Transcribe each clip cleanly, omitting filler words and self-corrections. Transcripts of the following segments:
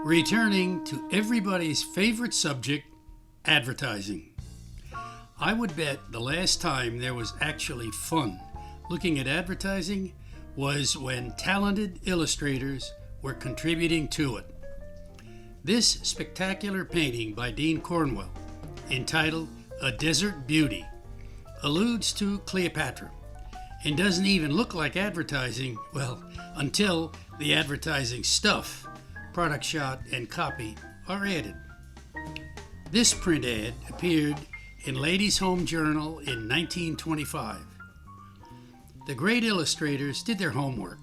Returning to everybody's favorite subject, advertising. I would bet the last time there was actually fun looking at advertising was when talented illustrators were contributing to it. This spectacular painting by Dean Cornwell, entitled A Desert Beauty, alludes to Cleopatra and doesn't even look like advertising, well, until the advertising stuff, product shot, and copy are added. This print ad appeared in Ladies' Home Journal in 1925. The great illustrators did their homework.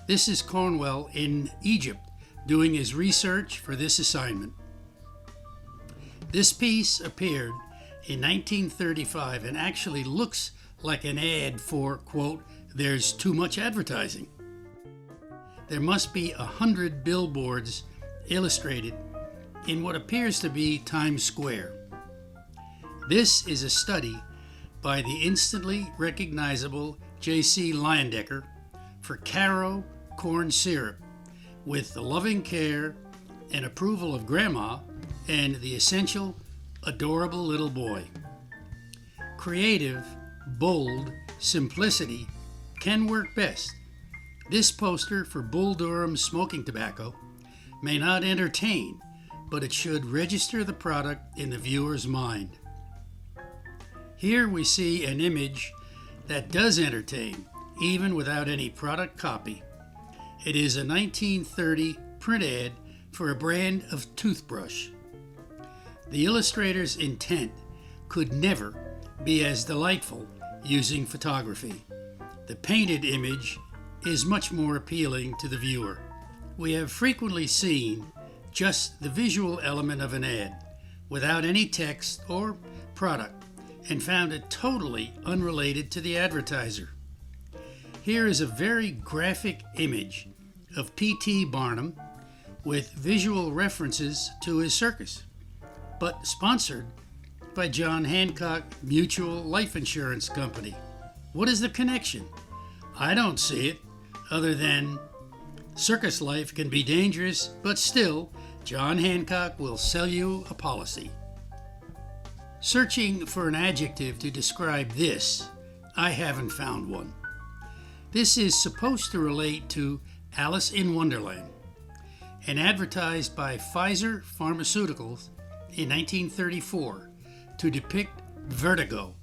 This is Cornwell in Egypt doing his research for this assignment. This piece appeared in 1935 and actually looks like an ad for, quote, "There's too much advertising." There must be 100 billboards illustrated in what appears to be Times Square. This is a study by the instantly recognizable J.C. Leyendecker for Caro corn syrup, with the loving care and approval of Grandma and the essential, adorable little boy. Creative, bold simplicity can work best. This poster for Bull Durham smoking tobacco may not entertain, but it should register the product in the viewer's mind. Here we see an image that does entertain, even without any product copy. It is a 1930 print ad for a brand of toothbrush. The illustrator's intent could never be as delightful using photography. The painted image is much more appealing to the viewer. We have frequently seen just the visual element of an ad without any text or product and found it totally unrelated to the advertiser. Here is a very graphic image of P.T. Barnum with visual references to his circus, but sponsored by John Hancock Mutual Life Insurance Company. What is the connection? I don't see it, other than circus life can be dangerous, but still, John Hancock will sell you a policy. Searching for an adjective to describe this, I haven't found one. This is supposed to relate to Alice in Wonderland, and advertised by Pfizer Pharmaceuticals in 1934 to depict vertigo,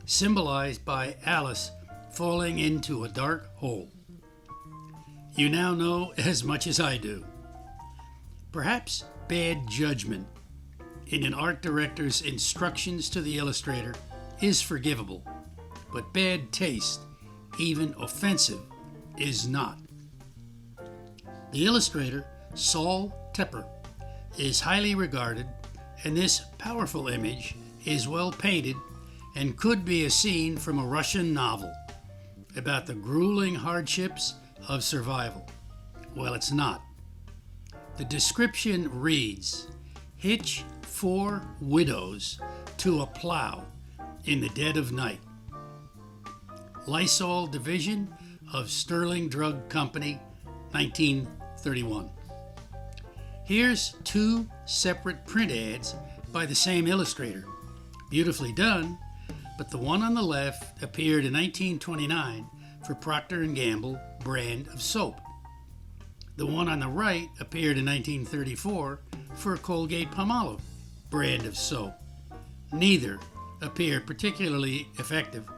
symbolized by Alice falling into a dark hole. You now know as much as I do. Perhaps bad judgment in an art director's instructions to the illustrator is forgivable, but bad taste, even offensive, is not. The illustrator, Saul Tepper, is highly regarded, and this powerful image is well painted and could be a scene from a Russian novel about the grueling hardships of survival. Well, it's not. The description reads, "Hitch 4 widows to a plow in the dead of night. Lysol Division of Sterling Drug Company, 1931. Here's 2 separate print ads by the same illustrator. Beautifully done, but the one on the left appeared in 1929 for Procter & Gamble brand of soap. The one on the right appeared in 1934 for Colgate-Palmolive brand of soap. Neither appear particularly effective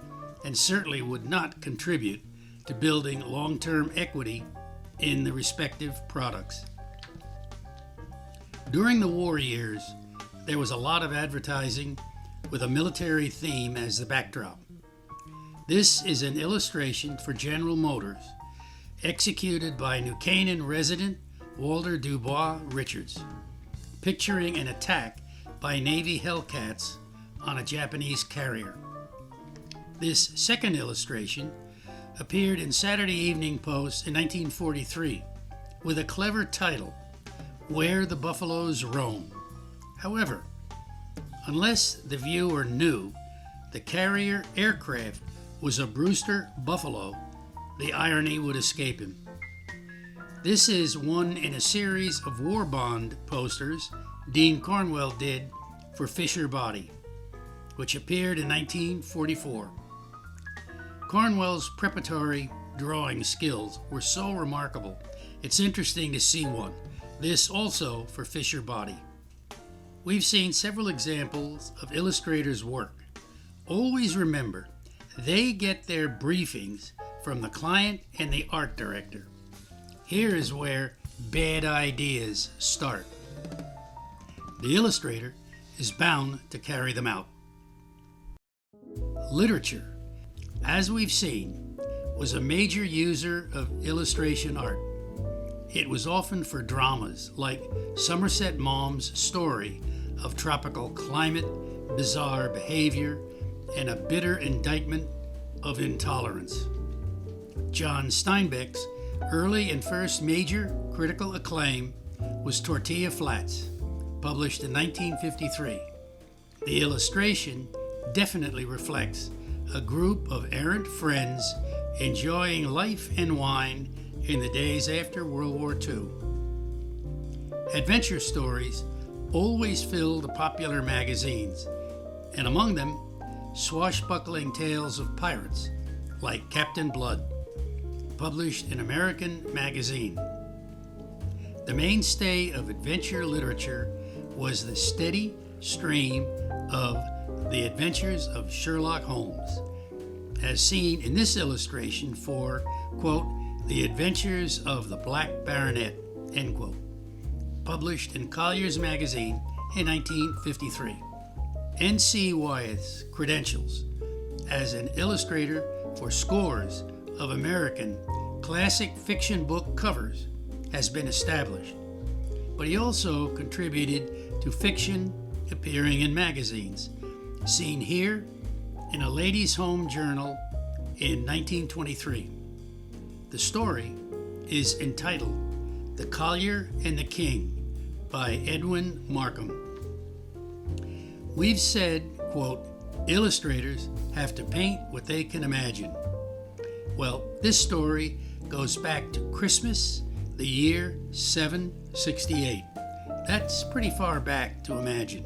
and certainly would not contribute to building long-term equity in the respective products. During the war years, there was a lot of advertising with a military theme as the backdrop. This is an illustration for General Motors, executed by New Canaan resident Walter Dubois Richards, picturing an attack by Navy Hellcats on a Japanese carrier. This second illustration appeared in Saturday Evening Post in 1943 with a clever title, Where the Buffaloes Roam. However, unless the viewer knew the carrier aircraft was a Brewster Buffalo, the irony would escape him. This is one in a series of war bond posters Dean Cornwell did for Fisher Body, which appeared in 1944. Cornwell's preparatory drawing skills were so remarkable, it's interesting to see one, this also for Fisher Body. We've seen several examples of illustrators' work. Always remember, they get their briefings from the client and the art director. Here is where bad ideas start. The illustrator is bound to carry them out. Literature, as we've seen, was a major user of illustration art. It was often for dramas like Somerset Maugham's story of tropical climate, bizarre behavior, and a bitter indictment of intolerance. John Steinbeck's early and first major critical acclaim was Tortilla Flats, published in 1953. The illustration definitely reflects a group of errant friends enjoying life and wine in the days after World War II. Adventure stories always fill the popular magazines, and among them, swashbuckling tales of pirates like Captain Blood, published in American Magazine. The mainstay of adventure literature was the steady stream of The Adventures of Sherlock Holmes, as seen in this illustration for, quote, The Adventures of the Black Baronet, end quote, published in Collier's Magazine in 1953. N.C. Wyeth's credentials as an illustrator for scores of American classic fiction book covers has been established, but he also contributed to fiction appearing in magazines, seen here in A Lady's Home Journal in 1923. The story is entitled The Collier and the King by Edwin Markham. We've said, quote, illustrators have to paint what they can imagine. Well, this story goes back to Christmas, the year 768. That's pretty far back to imagine.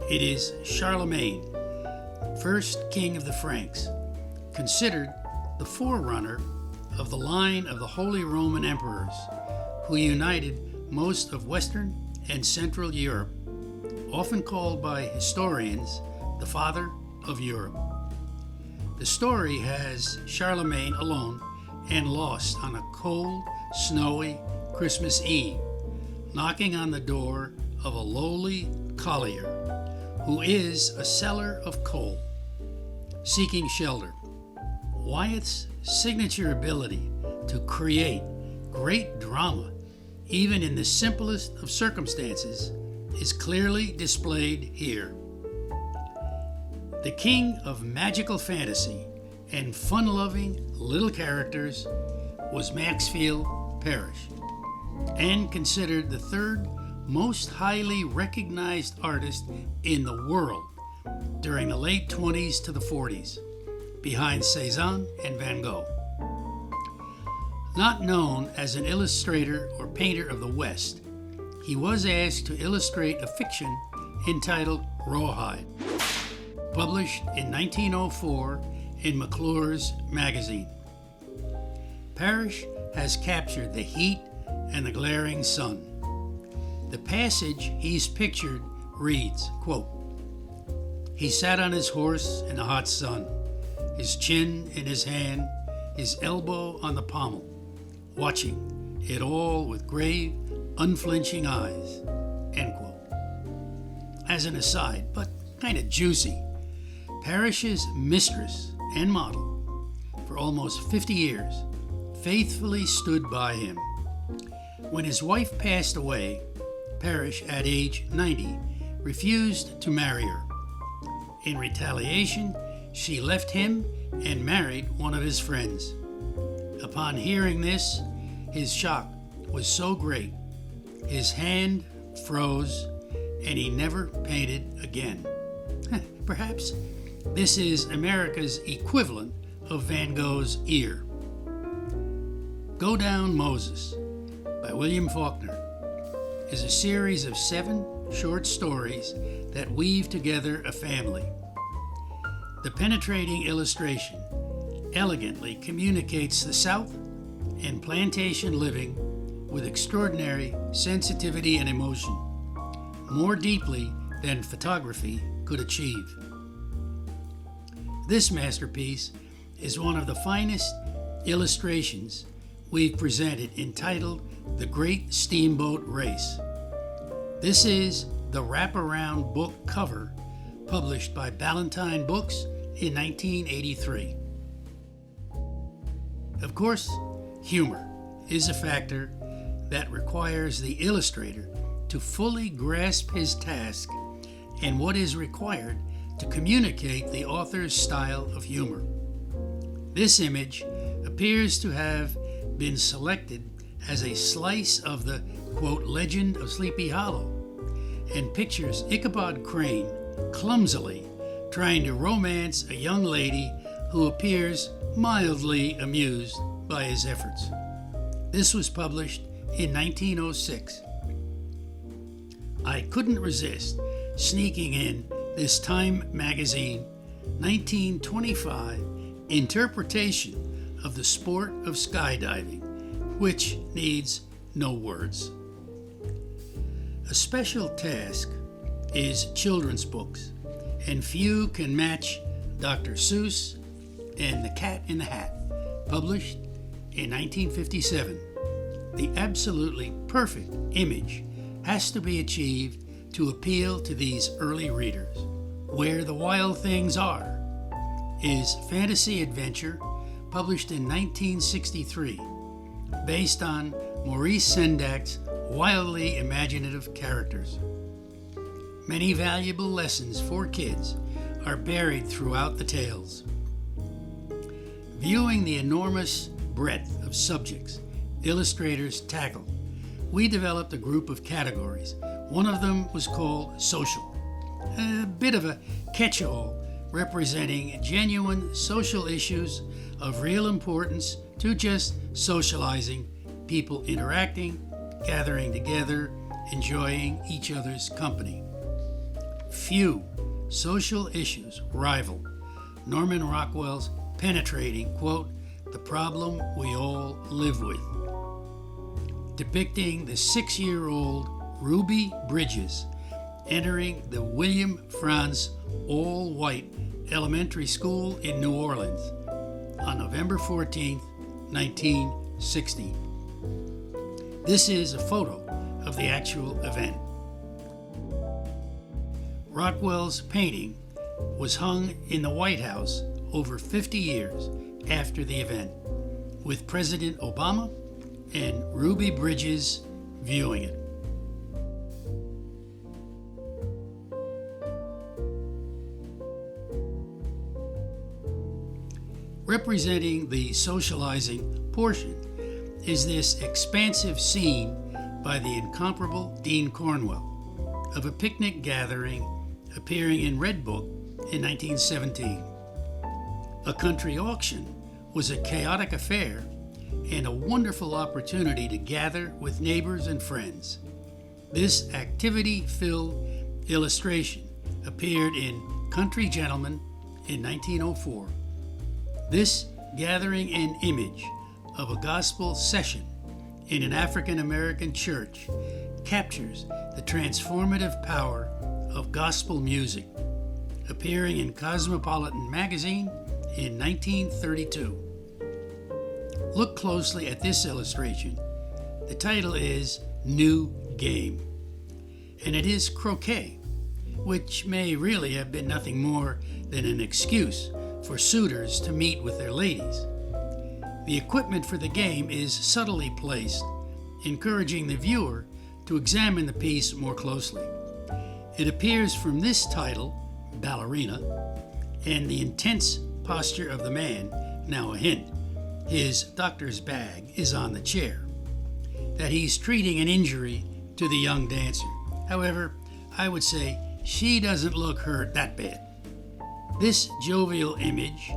It is Charlemagne, first king of the Franks, considered the forerunner of the line of the Holy Roman Emperors, who united most of Western and Central Europe, often called by historians the Father of Europe. The story has Charlemagne alone and lost on a cold, snowy Christmas Eve, knocking on the door of a lowly collier who is a seller of coal, seeking shelter. Wyeth's signature ability to create great drama, even in the simplest of circumstances, is clearly displayed here. The king of magical fantasy and fun-loving little characters was Maxfield Parrish, and considered the third most highly recognized artist in the world during the late 20s to the 40s, behind Cezanne and Van Gogh. Not known as an illustrator or painter of the West, he was asked to illustrate a fiction entitled Rawhide, published in 1904 in McClure's Magazine. Parrish has captured the heat and the glaring sun. The passage he's pictured reads, quote, He sat on his horse in the hot sun, his chin in his hand, his elbow on the pommel, watching it all with grave, unflinching eyes. End quote. As an aside, but kind of juicy, Parrish's mistress and model for almost 50 years faithfully stood by him. When his wife passed away, Parrish, at age 90, refused to marry her. In retaliation, she left him and married one of his friends. Upon hearing this, his shock was so great, his hand froze and he never painted again. Perhaps this is America's equivalent of Van Gogh's ear. Go Down Moses by William Faulkner is a series of 7 short stories that weave together a family. The penetrating illustration elegantly communicates the South and plantation living with extraordinary sensitivity and emotion, more deeply than photography could achieve. This masterpiece is one of the finest illustrations we've presented, entitled The Great Steamboat Race. This is the wraparound book cover published by Ballantine Books in 1983. Of course, humor is a factor that requires the illustrator to fully grasp his task and what is required to communicate the author's style of humor. This image appears to have been selected as a slice of the, quote, legend of Sleepy Hollow, and pictures Ichabod Crane clumsily trying to romance a young lady who appears mildly amused by his efforts. This was published in 1906. I couldn't resist sneaking in this Time magazine 1925 interpretation of the sport of skydiving, which needs no words. A special task is children's books, and few can match Dr. Seuss and The Cat in the Hat, published in 1957. The absolutely perfect image has to be achieved to appeal to these early readers. Where the Wild Things Are is fantasy adventure published in 1963, based on Maurice Sendak's wildly imaginative characters. Many valuable lessons for kids are buried throughout the tales. Viewing the enormous breadth of subjects illustrators tackle, we developed a group of categories. One of them was called social, a bit of a catch-all representing genuine social issues of real importance to just socializing, people interacting, gathering together, enjoying each other's company. Few social issues rival Norman Rockwell's penetrating, quote, The Problem We All Live With, depicting the 6-year-old Ruby Bridges entering the William Frantz all-white elementary school in New Orleans on November 14, 1960. This is a photo of the actual event. Rockwell's painting was hung in the White House over 50 years after the event, with President Obama and Ruby Bridges viewing it. Representing the socializing portion is this expansive scene by the incomparable Dean Cornwell of a picnic gathering appearing in Red Book in 1917. A country auction was a chaotic affair and a wonderful opportunity to gather with neighbors and friends. This activity-filled illustration appeared in Country Gentleman in 1904. This gathering and image of a gospel session in an African American church captures the transformative power of gospel music, appearing in Cosmopolitan magazine in 1932. Look closely at this illustration. The title is New Game, and it is croquet, which may really have been nothing more than an excuse for suitors to meet with their ladies. The equipment for the game is subtly placed, encouraging the viewer to examine the piece more closely. It appears from this title, Ballerina, and the intense posture of the man, now a hint, his doctor's bag is on the chair, that he's treating an injury to the young dancer. However, I would say she doesn't look hurt that bad. This jovial image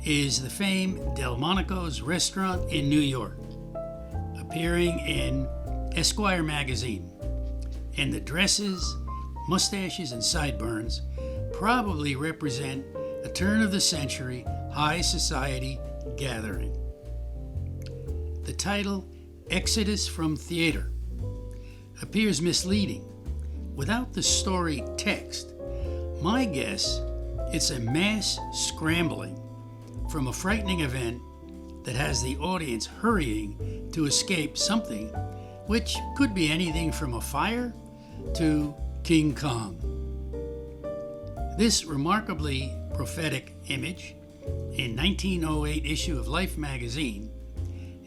is the famed Delmonico's restaurant in New York, appearing in Esquire magazine, and the dresses, mustaches, and sideburns probably represent a turn-of-the-century high society gathering. The title, Exodus from Theater, appears misleading. Without the story text, my guess it's a mass scrambling from a frightening event that has the audience hurrying to escape something which could be anything from a fire to King Kong. This remarkably prophetic image in 1908 issue of Life magazine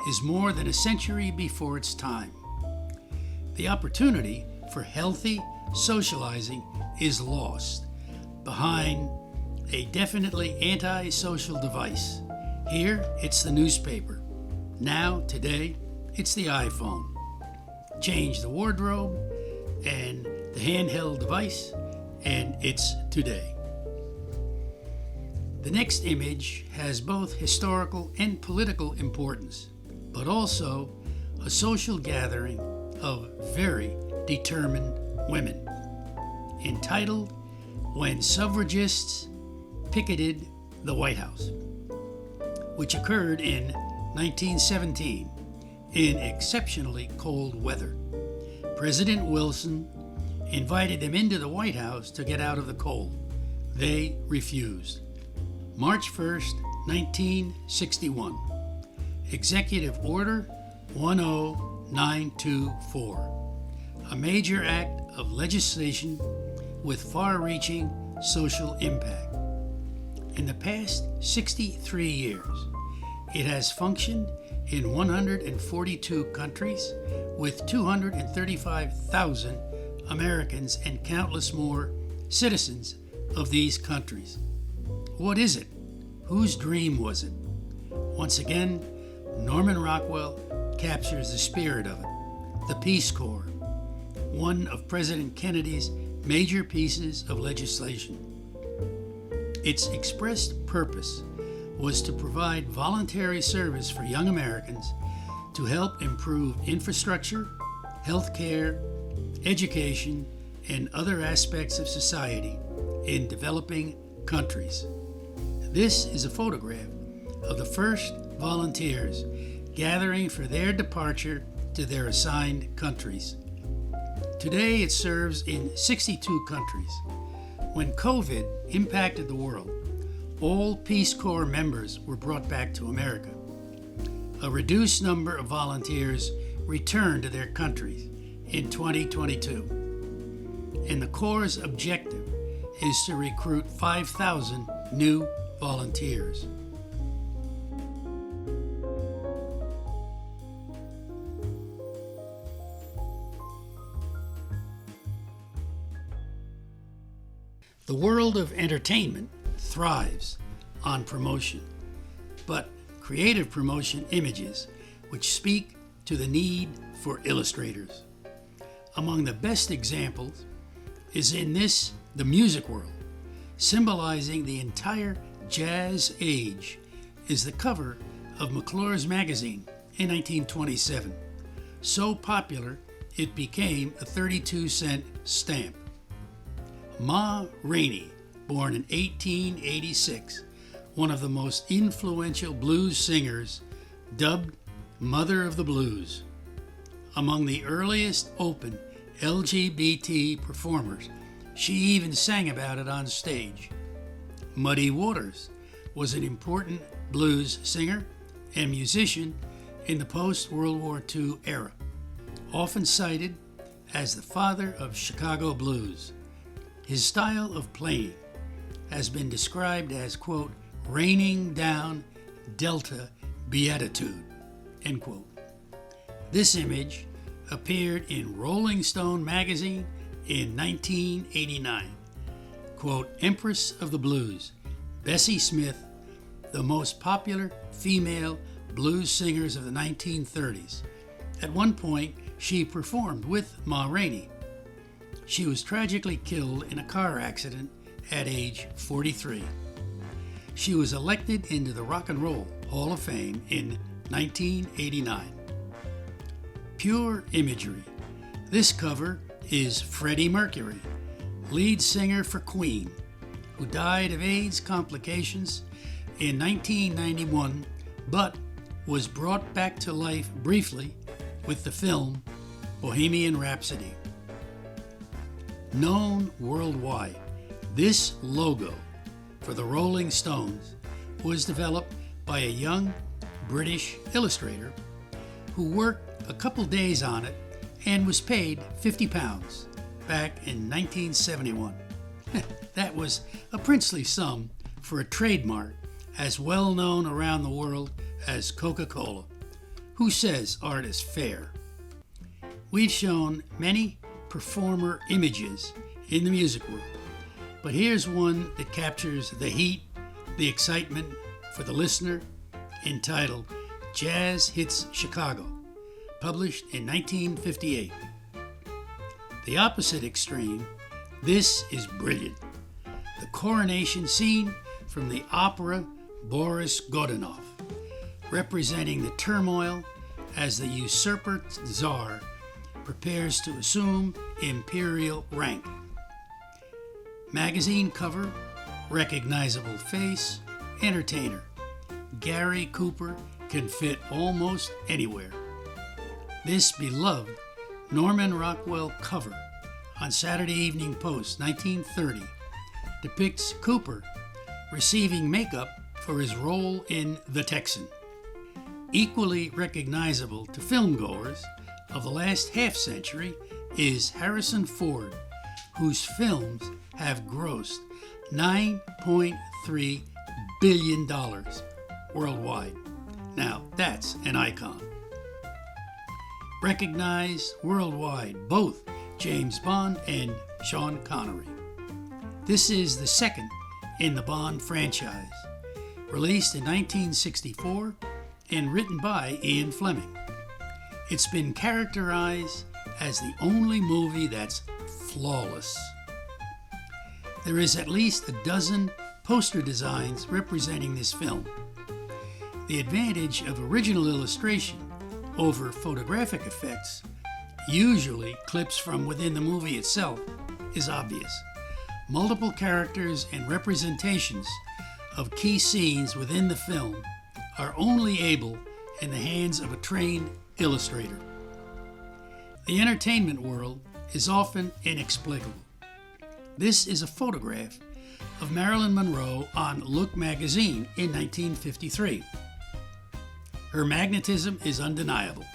is more than a century before its time. The opportunity for healthy socializing is lost behind a definitely anti-social device. Here, it's the newspaper. Now, today, it's the iPhone. Change the wardrobe and the handheld device, and it's today. The next image has both historical and political importance, but also a social gathering of very determined women, entitled When Suffragists Picketed the White House, which occurred in 1917 in exceptionally cold weather. President Wilson invited them into the White House to get out of the cold. They refused. March 1st, 1961. Executive Order 10924. A major act of legislation with far-reaching social impact. In the past 63 years, it has functioned in 142 countries with 235,000 Americans and countless more citizens of these countries. What is it? Whose dream was it? Once again, Norman Rockwell captures the spirit of it. The Peace Corps, one of President Kennedy's major pieces of legislation. Its expressed purpose was to provide voluntary service for young Americans to help improve infrastructure, health care, education, and other aspects of society in developing countries. This is a photograph of the first volunteers gathering for their departure to their assigned countries. Today it serves in 62 countries. When COVID impacted the world, all Peace Corps members were brought back to America. A reduced number of volunteers returned to their countries in 2022. And the Corps' objective is to recruit 5,000 new volunteers. The world of entertainment thrives on promotion, but creative promotion images which speak to the need for illustrators. Among the best examples is in this, the music world, symbolizing the entire jazz age, is the cover of McClure's magazine in 1927. So popular, it became a 32-cent stamp. Ma Rainey, born in 1886, one of the most influential blues singers, dubbed Mother of the Blues. Among the earliest open LGBT performers, she even sang about it on stage. Muddy Waters was an important blues singer and musician in the post-World War II era, often cited as the father of Chicago blues. His style of playing has been described as, quote, raining down Delta beatitude, end quote. This image appeared in Rolling Stone magazine in 1989. Quote, Empress of the Blues, Bessie Smith, the most popular female blues singers of the 1930s. At one point, she performed with Ma Rainey. She was tragically killed in a car accident at age 43. She was elected into the Rock and Roll Hall of Fame in 1989. Pure imagery. This cover is Freddie Mercury, lead singer for Queen, who died of AIDS complications in 1991, but was brought back to life briefly with the film Bohemian Rhapsody. Known worldwide, this logo for the Rolling Stones was developed by a young British illustrator who worked a couple days on it and was paid £50 back in 1971. That was a princely sum for a trademark as well known around the world as Coca-Cola. Who says art is fair? We've shown many performer images in the music world, but here's one that captures the heat, the excitement for the listener, entitled Jazz Hits Chicago, published in 1958. The opposite extreme, this is brilliant. The coronation scene from the opera Boris Godunov, representing the turmoil as the usurper Tsar prepares to assume imperial rank. Magazine cover, recognizable face, entertainer. Gary Cooper can fit almost anywhere. This beloved Norman Rockwell cover on Saturday Evening Post 1930 depicts Cooper receiving makeup for his role in The Texan. Equally recognizable to filmgoers of the last half century is Harrison Ford, whose films have grossed $9.3 billion worldwide. Now, that's an icon. Recognized worldwide, both James Bond and Sean Connery. This is the second in the Bond franchise, released in 1964 and written by Ian Fleming. It's been characterized as the only movie that's flawless. There is at least a dozen poster designs representing this film. The advantage of original illustration over photographic effects, usually clips from within the movie itself, is obvious. Multiple characters and representations of key scenes within the film are only able in the hands of a trained illustrator. The entertainment world is often inexplicable. This is a photograph of Marilyn Monroe on Look magazine in 1953. Her magnetism is undeniable.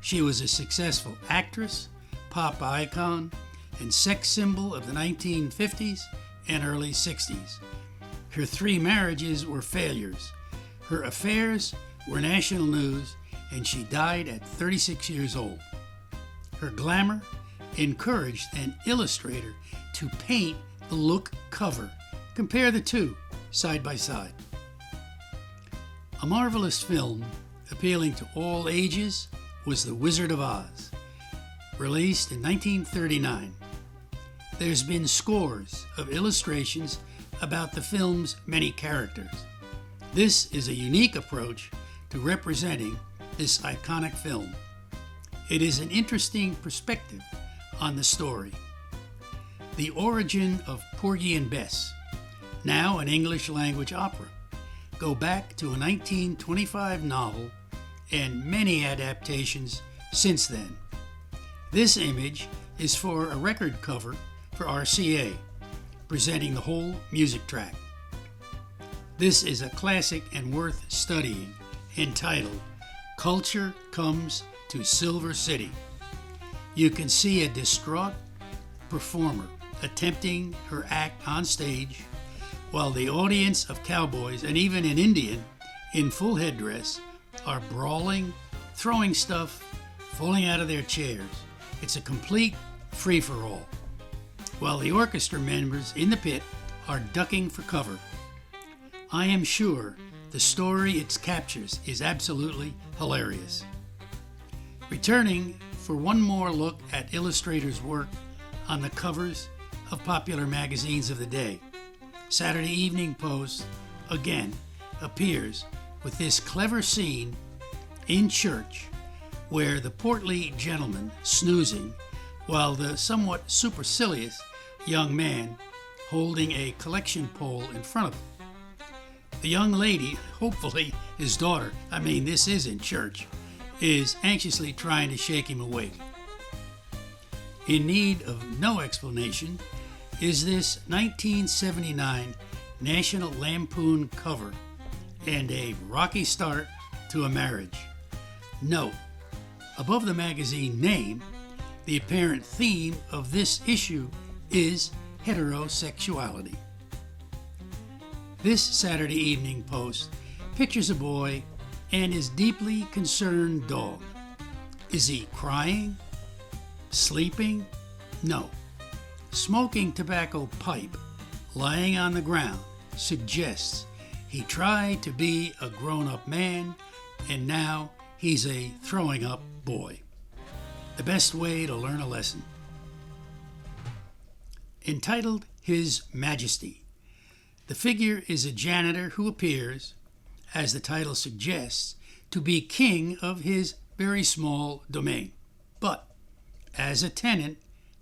She was a successful actress, pop icon, and sex symbol of the 1950s and early 60s. Her 3 marriages were failures. Her affairs were national news, and she died at 36 years old. Her glamour encouraged an illustrator to paint the Look cover. Compare the two side by side. A marvelous film appealing to all ages was The Wizard of Oz, released in 1939. There's been scores of illustrations about the film's many characters. This is a unique approach to representing this iconic film. It is an interesting perspective on the story. The origin of Porgy and Bess, now an English language opera, go back to a 1925 novel and many adaptations since then. This image is for a record cover for RCA, presenting the whole music track. This is a classic and worth studying, entitled Culture Comes to Silver City. You can see a distraught performer attempting her act on stage, while the audience of cowboys and even an Indian in full headdress are brawling, throwing stuff, falling out of their chairs. It's a complete free-for-all, while the orchestra members in the pit are ducking for cover. I am sure the story it captures is absolutely hilarious. Returning for one more look at illustrators' work on the covers of popular magazines of the day, Saturday Evening Post again appears with this clever scene in church where the portly gentleman snoozing while the somewhat supercilious young man holding a collection pole in front of him. The young lady, hopefully his daughter, this is in church, is anxiously trying to shake him awake. In need of no explanation is this 1979 National Lampoon cover and a rocky start to a marriage. Note, above the magazine name, the apparent theme of this issue is heterosexuality. This Saturday Evening Post pictures a boy and his deeply concerned dog. Is he crying? Sleeping? No. Smoking tobacco pipe, lying on the ground, suggests he tried to be a grown-up man and now he's a throwing-up boy. The best way to learn a lesson. Entitled His Majesty, the figure is a janitor who appears, as the title suggests, to be king of his very small domain. But, as a tenant,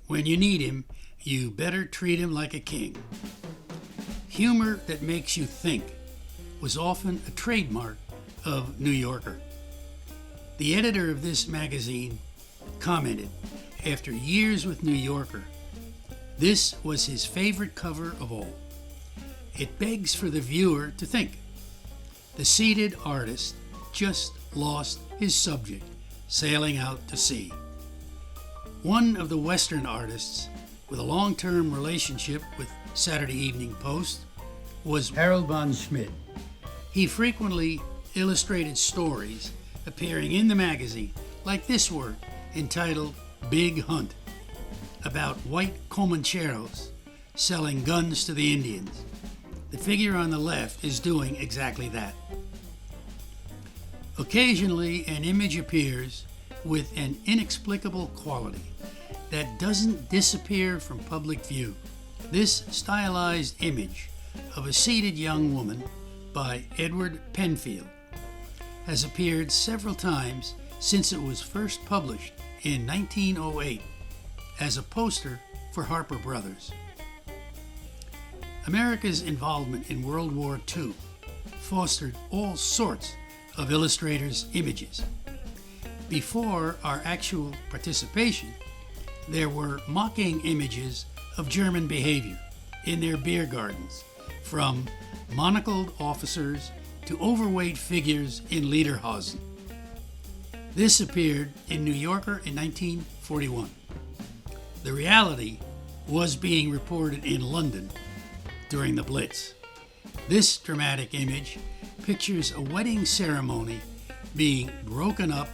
when you need him, you better treat him like a king. Humor that makes you think was often a trademark of New Yorker. The editor of this magazine commented, after years with New Yorker, this was his favorite cover of all. It begs for the viewer to think. The seated artist just lost his subject, sailing out to sea. One of the Western artists with a long-term relationship with Saturday Evening Post was Harold von Schmidt. He frequently illustrated stories appearing in the magazine, like this work entitled Big Hunt, about white Comancheros selling guns to the Indians. The figure on the left is doing exactly that. Occasionally, an image appears with an inexplicable quality that doesn't disappear from public view. This stylized image of a seated young woman by Edward Penfield has appeared several times since it was first published in 1908 as a poster for Harper Brothers. America's involvement in World War II fostered all sorts of illustrators' images. Before our actual participation, there were mocking images of German behavior in their beer gardens, from monocled officers to overweight figures in Lederhosen. This appeared in New Yorker in 1941. The reality was being reported in London during the Blitz. This dramatic image pictures a wedding ceremony being broken up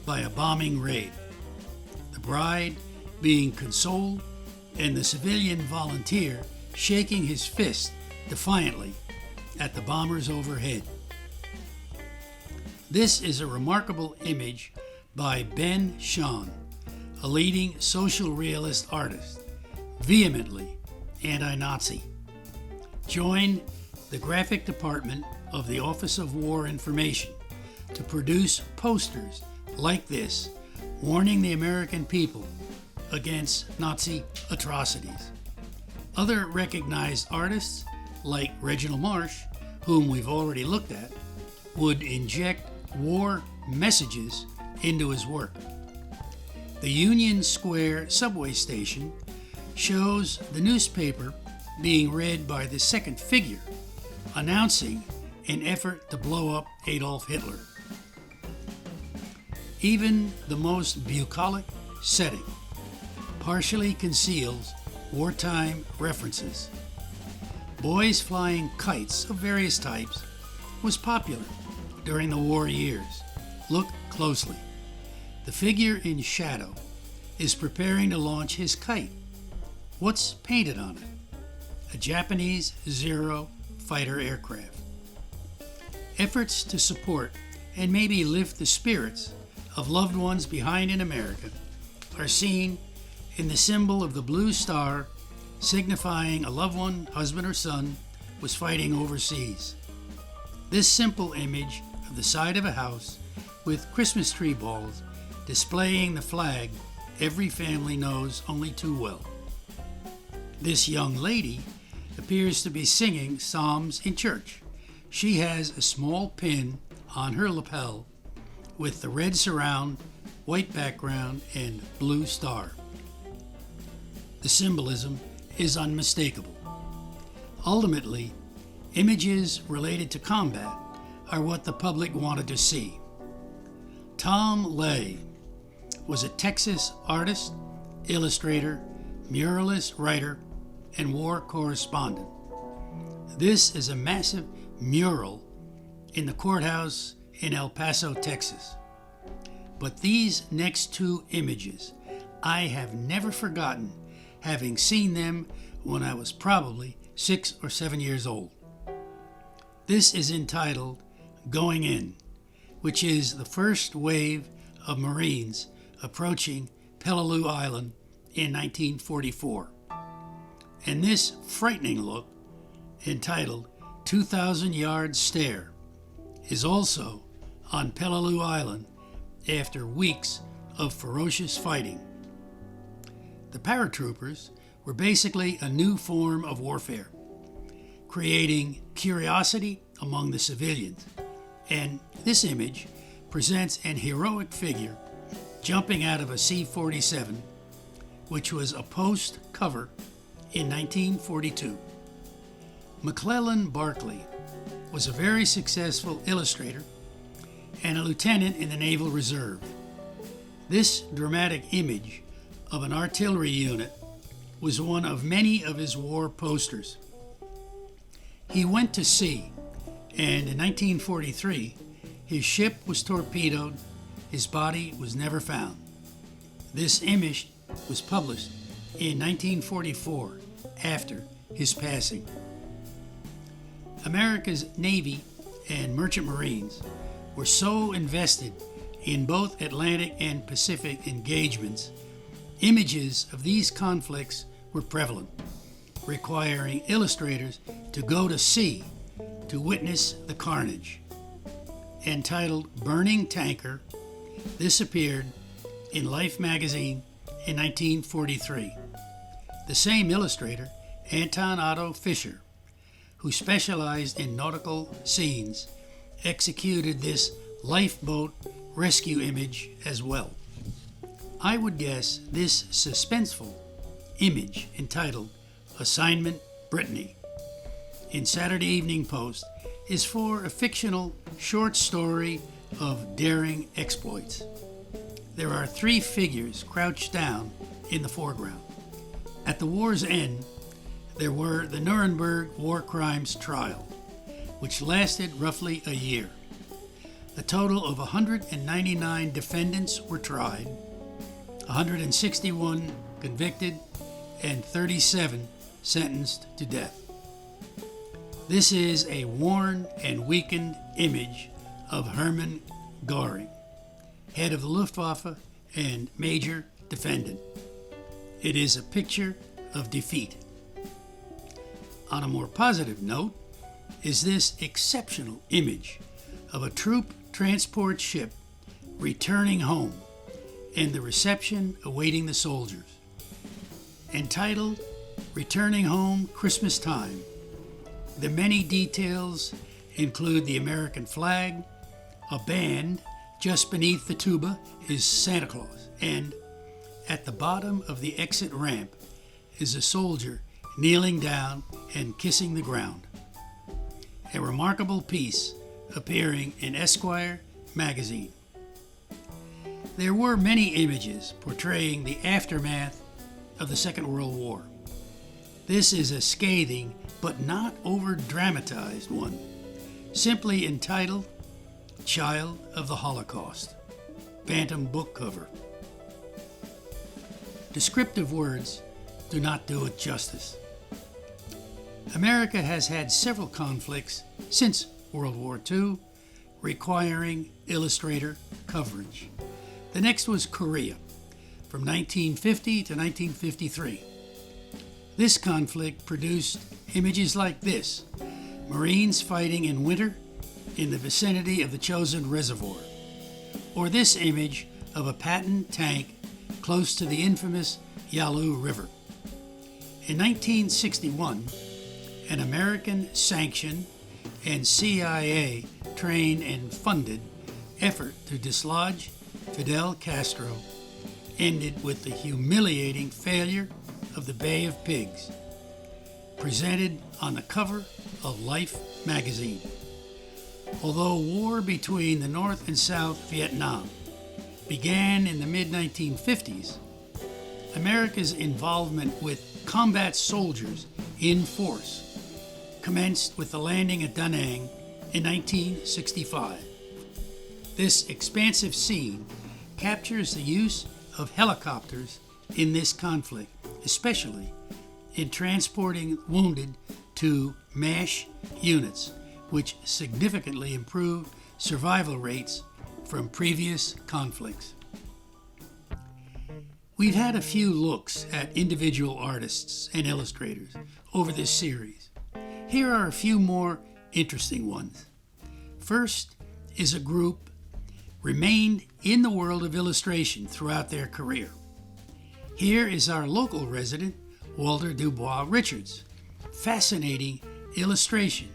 by a bombing raid, the bride being consoled and the civilian volunteer shaking his fist defiantly at the bombers overhead. This is a remarkable image by Ben Shahn, a leading social realist artist, vehemently anti-Nazi. Joined the graphic department of the Office of War Information to produce posters like this, warning the American people against Nazi atrocities. Other recognized artists, like Reginald Marsh, whom we've already looked at, would inject war messages into his work. The Union Square subway station shows the newspaper being read by the second figure, announcing an effort to blow up Adolf Hitler. Even the most bucolic setting partially conceals wartime references. Boys flying kites of various types was popular during the war years. Look closely. The figure in shadow is preparing to launch his kite. What's painted on it? A Japanese Zero fighter aircraft. Efforts to support and maybe lift the spirits of loved ones behind in America are seen in the symbol of the blue star, signifying a loved one, husband or son, was fighting overseas. This simple image of the side of a house with Christmas tree balls displaying the flag every family knows only too well. This young lady appears to be singing psalms in church. She has a small pin on her lapel with the red surround, white background, and blue star. The symbolism is unmistakable. Ultimately, images related to combat are what the public wanted to see. Tom Lay was a Texas artist, illustrator, muralist, writer, and war correspondent. This is a massive mural in the courthouse in El Paso, Texas. But these next two images, I have never forgotten having seen them when I was probably 6 or 7 years old. This is entitled Going In, which is the first wave of Marines approaching Peleliu Island in 1944. And this frightening look, entitled 2,000 Yard Stare, is also on Peleliu Island after weeks of ferocious fighting. The paratroopers were basically a new form of warfare, creating curiosity among the civilians, and this image presents an heroic figure jumping out of a C-47, which was a post cover in 1942. McClellan Barclay was a very successful illustrator and a lieutenant in the Naval Reserve. This dramatic image of an artillery unit was one of many of his war posters. He went to sea, and in 1943, his ship was torpedoed. His body was never found. This image was published in 1944 after his passing. America's Navy and Merchant Marines were so invested in both Atlantic and Pacific engagements, images of these conflicts were prevalent, requiring illustrators to go to sea to witness the carnage. Entitled Burning Tanker, this appeared in Life magazine in 1943. The same illustrator, Anton Otto Fischer, who specialized in nautical scenes, executed this lifeboat rescue image as well. I would guess this suspenseful image, entitled Assignment Brittany, in Saturday Evening Post, is for a fictional short story of daring exploits. There are 3 figures crouched down in the foreground. At the war's end, there were the Nuremberg War Crimes Trial, which lasted roughly a year. A total of 199 defendants were tried, 161 convicted, and 37 sentenced to death. This is a worn and weakened image of Hermann Göring, head of the Luftwaffe and major defendant. It is a picture of defeat. On a more positive note is this exceptional image of a troop transport ship returning home and the reception awaiting the soldiers. Entitled Returning Home Christmas Time, the many details include the American flag, a band just beneath the tuba is Santa Claus, and at the bottom of the exit ramp is a soldier kneeling down and kissing the ground. a remarkable piece appearing in Esquire magazine. There were many images portraying the aftermath of the Second World War. This is a scathing but not over-dramatized one, simply entitled Child of the Holocaust, Bantam book cover. Descriptive words do not do it justice. America has had several conflicts since World War II requiring illustrator coverage. The next was Korea, from 1950 to 1953. This conflict produced images like this: Marines fighting in winter in the vicinity of the Chosin Reservoir, or this image of a Patton tank close to the infamous Yalu River. In 1961, an American-sanctioned and CIA-trained and funded effort to dislodge Fidel Castro ended with the humiliating failure of the Bay of Pigs, presented on the cover of Life magazine. Although war between the North and South Vietnam began in the mid-1950s, America's involvement with combat soldiers in force commenced with the landing at Da Nang in 1965. This expansive scene captures the use of helicopters in this conflict, especially in transporting wounded to MASH units, which significantly improved survival rates from previous conflicts. We've had a few looks at individual artists and illustrators over this series. Here are a few more interesting ones. First is a group remained in the world of illustration throughout their career. Here is our local resident, Walter Dubois Richards. Fascinating illustration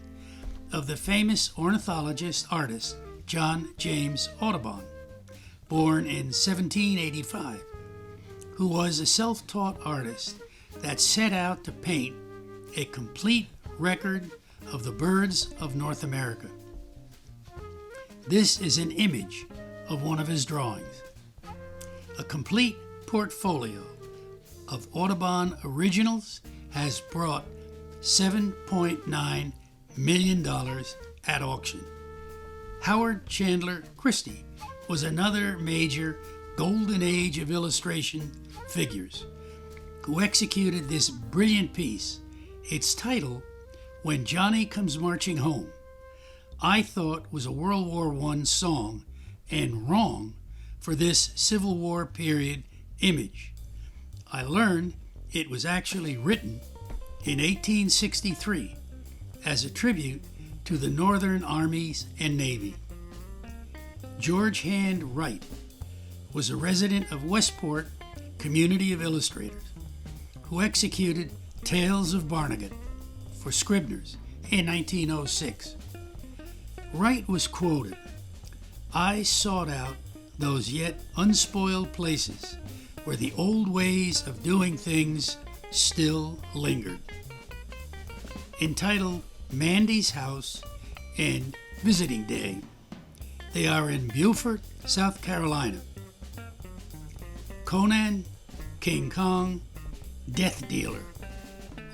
of the famous ornithologist artist John James Audubon, born in 1785, who was a self-taught artist that set out to paint a complete record of the birds of North America. This is an image of one of his drawings. A complete portfolio of Audubon originals has brought $7.9 million at auction. Howard Chandler Christie was another major golden age of illustration figures who executed this brilliant piece. Its title, When Johnny Comes Marching Home, I thought was a World War I song, and wrong for this Civil War period image. I learned it was actually written in 1863 as a tribute to the Northern Armies and Navy. George Hand Wright was a resident of Westport Community of Illustrators who executed Tales of Barnegat for Scribner's in 1906. Wright was quoted, "I sought out those yet unspoiled places where the old ways of doing things still lingered." Entitled Mandy's House and Visiting Day, they are in Beaufort, South Carolina. Conan, King Kong, Death Dealer,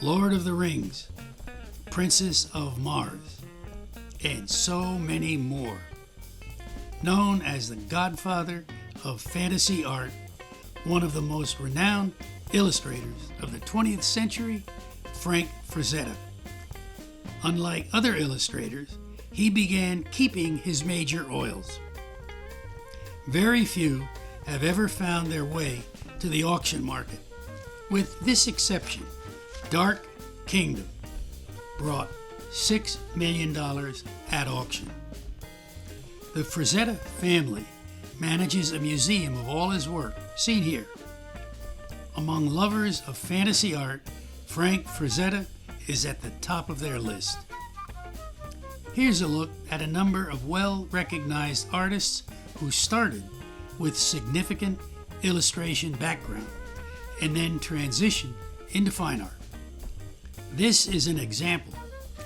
Lord of the Rings, Princess of Mars, and so many more. Known as the godfather of fantasy art, one of the most renowned illustrators of the 20th century, Frank Frazetta. Unlike other illustrators, he began keeping his major oils. Very few have ever found their way to the auction market. With this exception, Dark Kingdom brought $6 million at auction. The Frazetta family manages a museum of all his work, seen here. Among lovers of fantasy art, Frank Frazetta is at the top of their list. Here's a look at a number of well-recognized artists who started with significant illustration background and then transitioned into fine art. This is an example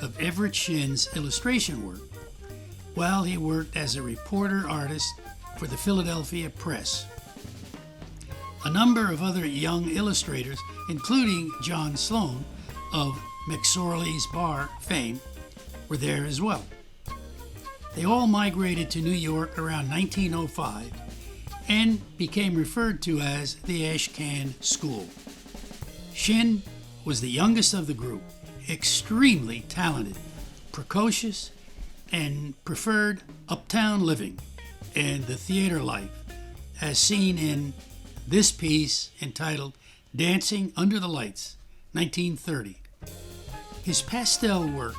of Everett Shin's illustration work while he worked as a reporter artist for the Philadelphia Press. A number of other young illustrators, including John Sloan of McSorley's Bar fame, were there as well. They all migrated to New York around 1905 and became referred to as the Ashcan School. Shin was the youngest of the group, extremely talented, precocious, and preferred uptown living and the theater life, as seen in this piece entitled Dancing Under the Lights, 1930. His pastel work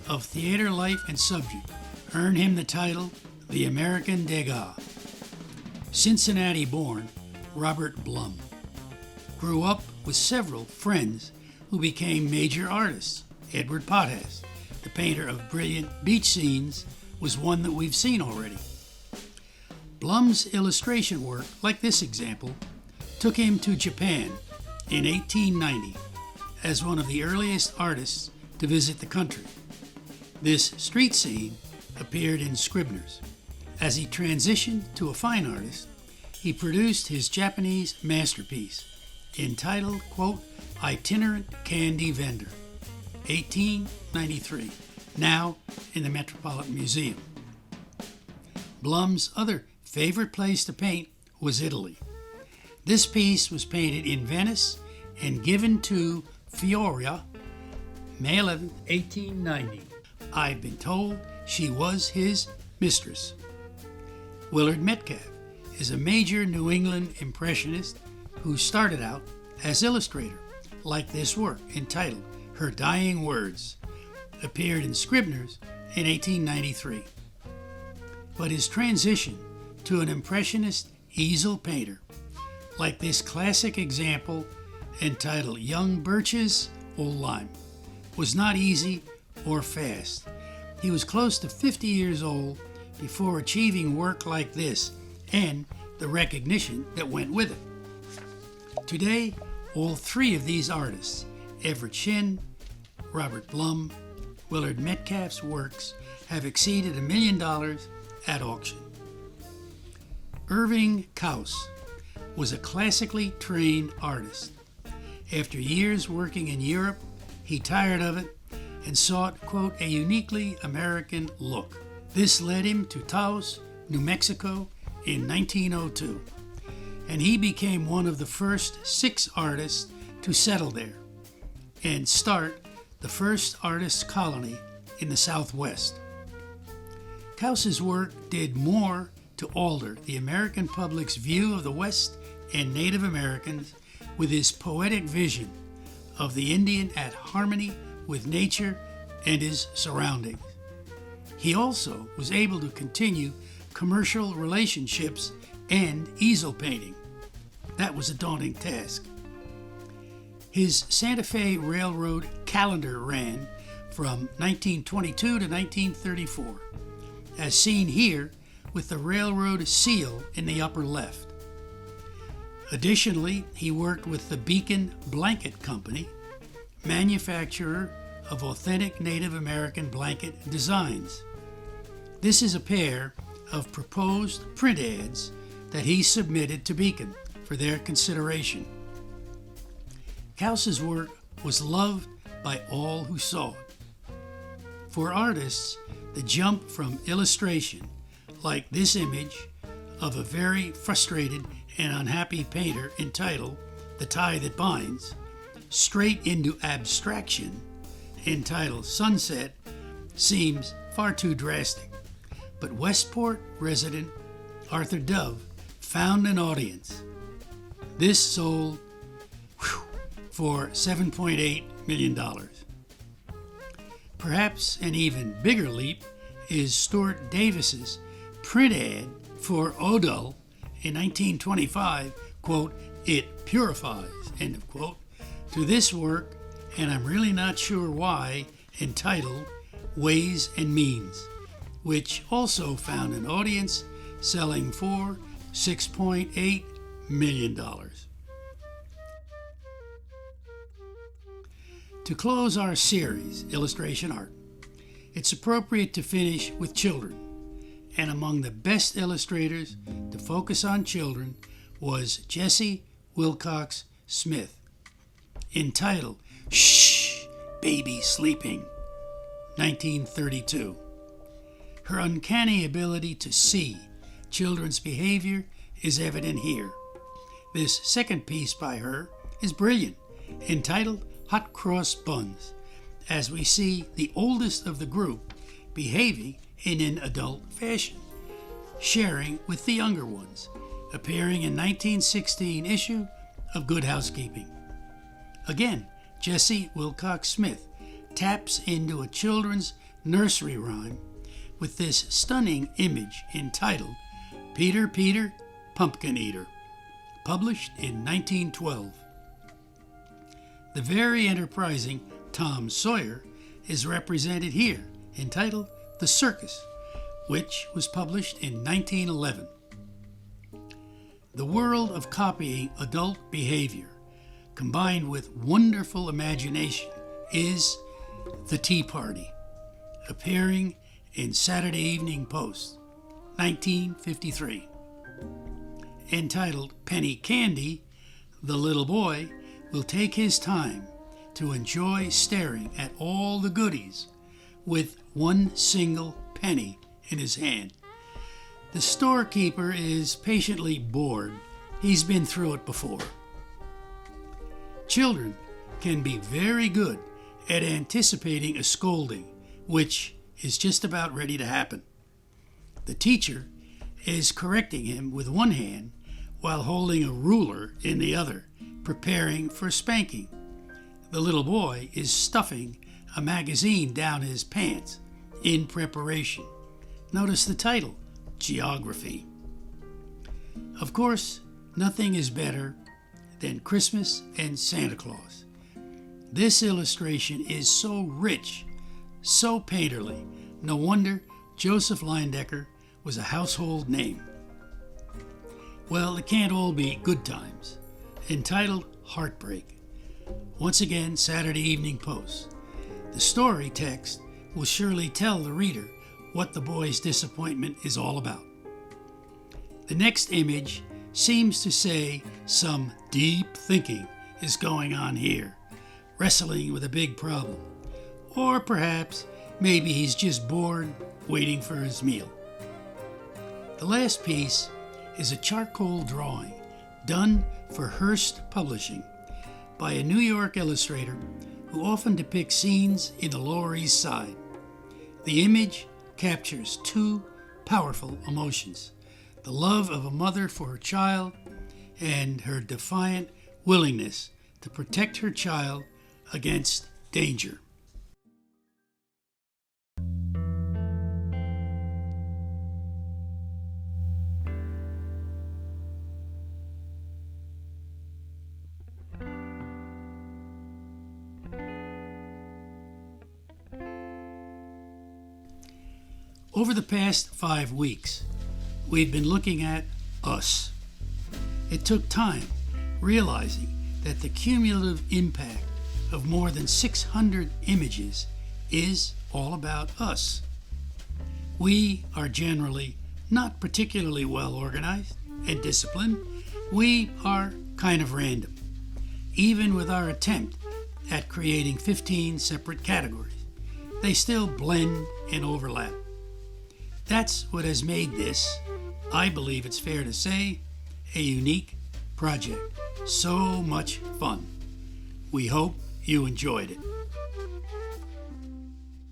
of theater life and subject earned him the title the American Degas. Cincinnati-born Robert Blum grew up with several friends who became major artists. Edward Potthast, the painter of brilliant beach scenes, was one that we've seen already. Blum's illustration work, like this example, took him to Japan in 1890 as one of the earliest artists to visit the country. This street scene appeared in Scribner's. As he transitioned to a fine artist, he produced his Japanese masterpiece entitled, quote, Itinerant Candy Vendor, 1893, now in the Metropolitan Museum. Blum's other favorite place to paint was Italy. This piece was painted in Venice and given to Fioria, May 11, 1890. I've been told she was his mistress. Willard Metcalf is a major New England impressionist who started out as illustrator, like this work entitled Her Dying Words, appeared in Scribner's in 1893. But his transition to an impressionist easel painter, like this classic example entitled Young Birches, Old Lime, was not easy or fast. He was close to 50 years old before achieving work like this and the recognition that went with it. Today, all three of these artists, Everett Shin, Robert Blum, Willard Metcalf's works have exceeded $1 million at auction. Irving Kaus was a classically trained artist. After years working in Europe, he tired of it and sought, quote, a uniquely American look. This led him to Taos, New Mexico in 1902, and he became one of the first 6 artists to settle there and start the first artist colony in the Southwest. Kaus's work did more to alter the American public's view of the West and Native Americans with his poetic vision of the Indian at harmony with nature and his surroundings. He also was able to continue commercial relationships and easel painting. That was a daunting task. His Santa Fe Railroad calendar ran from 1922 to 1934, as seen here with the railroad seal in the upper left. Additionally, he worked with the Beacon Blanket Company, manufacturer of authentic Native American blanket designs. This is a pair of proposed print ads that he submitted to Beacon for their consideration. Kaus's work was loved by all who saw it. For artists, the jump from illustration, like this image of a very frustrated and unhappy painter entitled The Tie That Binds, straight into abstraction entitled Sunset, seems far too drastic. But Westport resident Arthur Dove found an audience. This sold for $7.8 million. Perhaps an even bigger leap is Stuart Davis's print ad for Odell in 1925, quote, "It purifies," end of quote, to this work, and I'm really not sure why, entitled Ways and Means, which also found an audience, selling for $6.8 million. To close our series, Illustration Art, it's appropriate to finish with children. And among the best illustrators to focus on children was Jessie Wilcox Smith, entitled Shh, Baby Sleeping, 1932. Her uncanny ability to see children's behavior is evident here. This second piece by her is brilliant, entitled Hot Cross Buns, as we see the oldest of the group behaving in an adult fashion, sharing with the younger ones, appearing in 1916 issue of Good Housekeeping. Again, Jessie Wilcox Smith taps into a children's nursery rhyme with this stunning image entitled Peter, Peter, Pumpkin Eater, published in 1912. The very enterprising Tom Sawyer is represented here, entitled The Circus, which was published in 1911. The world of copying adult behavior, combined with wonderful imagination, is The Tea Party, appearing in Saturday Evening Post, 1953. Entitled Penny Candy, the little boy will take his time to enjoy staring at all the goodies with one single penny in his hand. The storekeeper is patiently bored. He's been through it before. Children can be very good at anticipating a scolding, which is just about ready to happen. The teacher is correcting him with one hand while holding a ruler in the other, preparing for spanking. The little boy is stuffing a magazine down his pants in preparation. Notice the title, Geography. Of course, nothing is better than Christmas and Santa Claus. This illustration is so rich, so painterly. No wonder Joseph Leyendecker was a household name. Well, it can't all be good times. Entitled Heartbreak. Once again, Saturday Evening Post. The story text will surely tell the reader what the boy's disappointment is all about. The next image seems to say some deep thinking is going on here, wrestling with a big problem. Or perhaps maybe he's just bored waiting for his meal. The last piece is a charcoal drawing done for Hearst Publishing by a New York illustrator who often depicts scenes in the Lower East Side. The image captures two powerful emotions: the love of a mother for her child and her defiant willingness to protect her child against danger. Over the past 5 weeks, we've been looking at us. It took time realizing that the cumulative impact of more than 600 images is all about us. We are generally not particularly well organized and disciplined. We are kind of random, even with our attempt at creating 15 separate categories. They still blend and overlap. That's what has made this, I believe it's fair to say, a unique project. So much fun. We hope you enjoyed it.